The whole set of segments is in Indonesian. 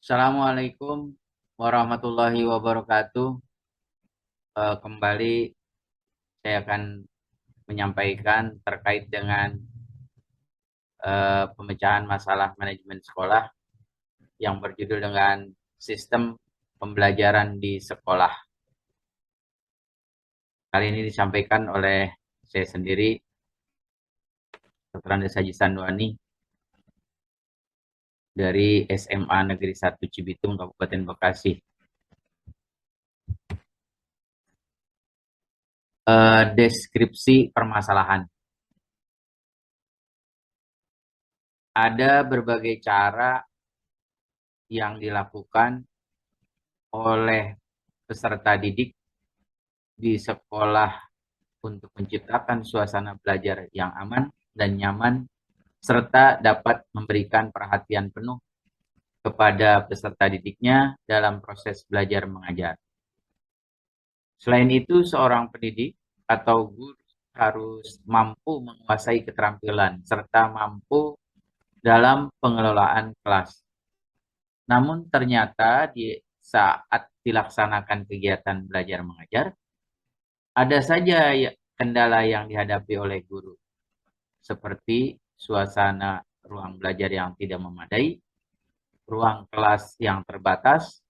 Assalamualaikum warahmatullahi wabarakatuh. Kembali saya akan menyampaikan terkait dengan pemecahan masalah manajemen sekolah yang berjudul dengan sistem pembelajaran di sekolah. Kali ini disampaikan oleh saya sendiri, Dr. Andes Haji Sanduani dari SMA Negeri 1 Cibitung, Kabupaten Bekasi. Deskripsi permasalahan. Ada berbagai cara yang dilakukan oleh peserta didik di sekolah untuk menciptakan suasana belajar yang aman dan nyaman, serta dapat memberikan perhatian penuh kepada peserta didiknya dalam proses belajar mengajar. Selain itu, seorang pendidik atau guru harus mampu menguasai keterampilan serta mampu dalam pengelolaan kelas. Namun ternyata di saat dilaksanakan kegiatan belajar mengajar, ada saja kendala yang dihadapi oleh guru, seperti suasana ruang belajar yang tidak memadai, ruang kelas yang terbatas,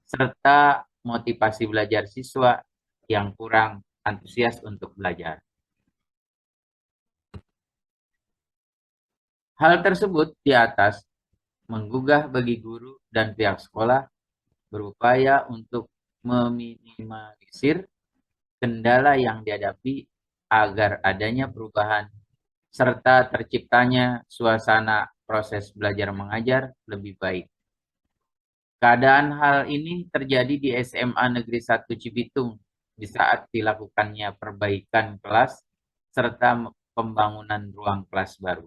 serta motivasi belajar siswa yang kurang antusias untuk belajar. Hal tersebut di atas menggugah bagi guru dan pihak sekolah berupaya untuk meminimalisir kendala yang dihadapi agar adanya perubahan serta terciptanya suasana proses belajar mengajar lebih baik. Keadaan hal ini terjadi di SMA Negeri 1 Cibitung di saat dilakukannya perbaikan kelas serta pembangunan ruang kelas baru.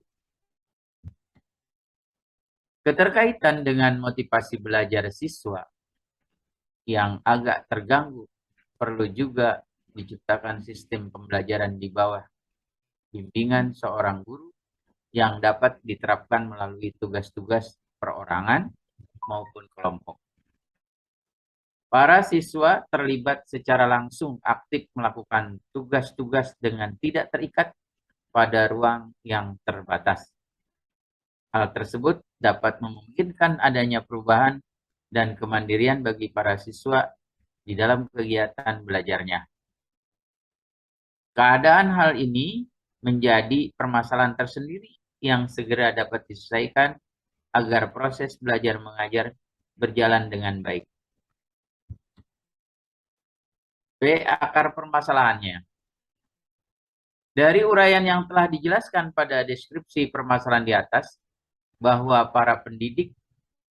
Keterkaitan dengan motivasi belajar siswa yang agak terganggu, perlu juga diciptakan sistem pembelajaran di bawah bimbingan seorang guru yang dapat diterapkan melalui tugas-tugas perorangan maupun kelompok. Para siswa terlibat secara langsung aktif melakukan tugas-tugas dengan tidak terikat pada ruang yang terbatas. Hal tersebut dapat memungkinkan adanya perubahan dan kemandirian bagi para siswa di dalam kegiatan belajarnya. Keadaan hal ini menjadi permasalahan tersendiri yang segera dapat diselesaikan agar proses belajar mengajar berjalan dengan baik. B. Akar permasalahannya. Dari uraian yang telah dijelaskan pada deskripsi permasalahan di atas, bahwa para pendidik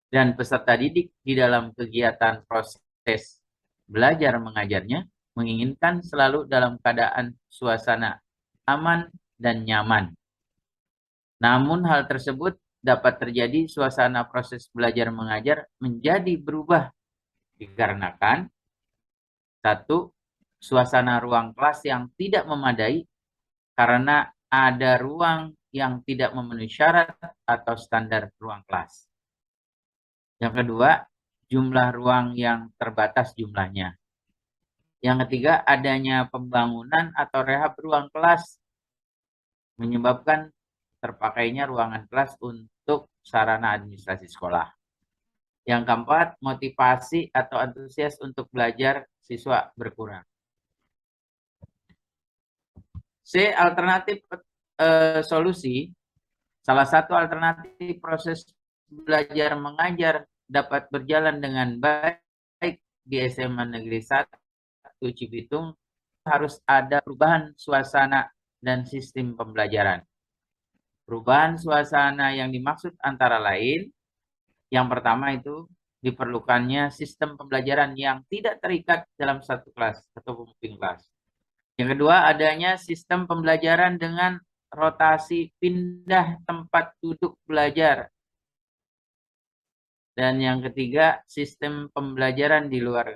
dan peserta didik di dalam kegiatan proses belajar mengajarnya menginginkan selalu dalam keadaan suasana aman dan nyaman. Namun hal tersebut dapat terjadi suasana proses belajar mengajar menjadi berubah dikarenakan satu, suasana ruang kelas yang tidak memadai karena ada ruang yang tidak memenuhi syarat atau standar ruang kelas. Yang kedua, jumlah ruang yang terbatas jumlahnya. Yang ketiga, adanya pembangunan atau rehab ruang kelas menyebabkan terpakainya ruangan kelas untuk sarana administrasi sekolah. Yang keempat, motivasi atau antusias untuk belajar siswa berkurang. C. Alternatif solusi. Salah satu alternatif proses belajar mengajar dapat berjalan dengan baik di SMA Negeri 1 Cibitung harus ada perubahan suasana dan sistem pembelajaran. Perubahan suasana yang dimaksud antara lain, yang pertama itu diperlukannya sistem pembelajaran yang tidak terikat dalam satu kelas atau pemimpin kelas. Yang kedua, adanya sistem pembelajaran dengan rotasi pindah tempat duduk belajar. Dan yang ketiga, sistem pembelajaran di luar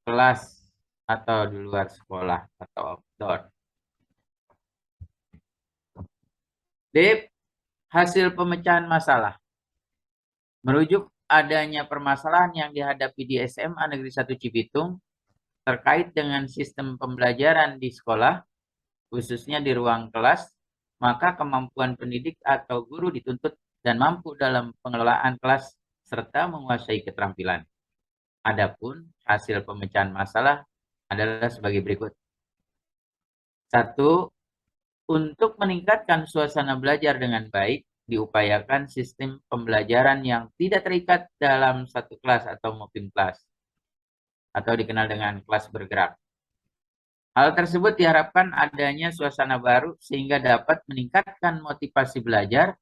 kelas atau di luar sekolah atau outdoor. D. Hasil pemecahan masalah. Merujuk adanya permasalahan yang dihadapi di SMA Negeri 1 Cibitung terkait dengan sistem pembelajaran di sekolah, khususnya di ruang kelas, maka kemampuan pendidik atau guru dituntut dan mampu dalam pengelolaan kelas serta menguasai keterampilan. Adapun hasil pemecahan masalah adalah sebagai berikut. 1. Untuk meningkatkan suasana belajar dengan baik, diupayakan sistem pembelajaran yang tidak terikat dalam satu kelas atau moving class, atau dikenal dengan kelas bergerak. Hal tersebut diharapkan adanya suasana baru sehingga dapat meningkatkan motivasi belajar,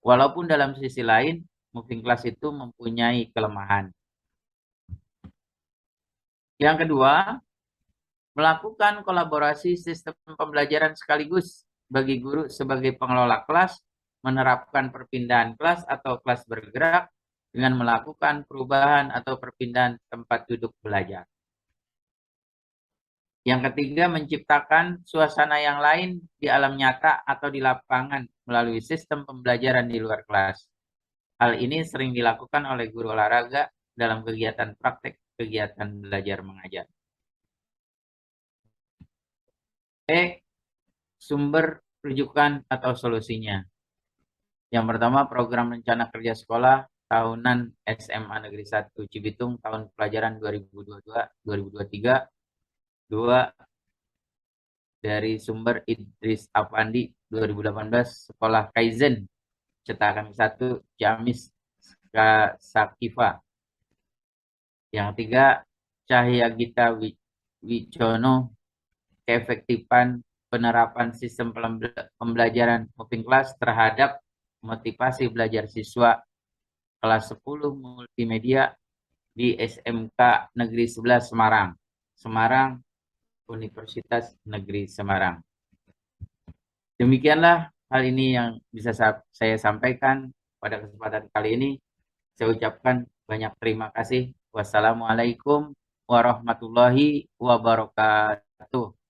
walaupun dalam sisi lain, moving class itu mempunyai kelemahan. Yang kedua, melakukan kolaborasi sistem pembelajaran sekaligus bagi guru sebagai pengelola kelas, menerapkan perpindahan kelas atau kelas bergerak dengan melakukan perubahan atau perpindahan tempat duduk belajar. Yang ketiga, menciptakan suasana yang lain di alam nyata atau di lapangan melalui sistem pembelajaran di luar kelas. Hal ini sering dilakukan oleh guru olahraga dalam kegiatan praktek kegiatan belajar mengajar. Sumber rujukan atau solusinya. Yang pertama, program rencana kerja sekolah tahunan SMA Negeri 1 Cibitung tahun pelajaran 2022-2023. 2. Dari sumber Idris Afandi 2018 Sekolah Kaizen cetakan 1 Jamis Sakifa. Yang 3, Cahya Gita Wicono keefektifan penerapan sistem pembelajaran moving class terhadap motivasi belajar siswa kelas 10 multimedia di SMK Negeri 11 Semarang, Universitas Negeri Semarang. Demikianlah hal ini yang bisa saya sampaikan pada kesempatan kali ini. Saya ucapkan banyak terima kasih. Wassalamualaikum warahmatullahi wabarakatuh.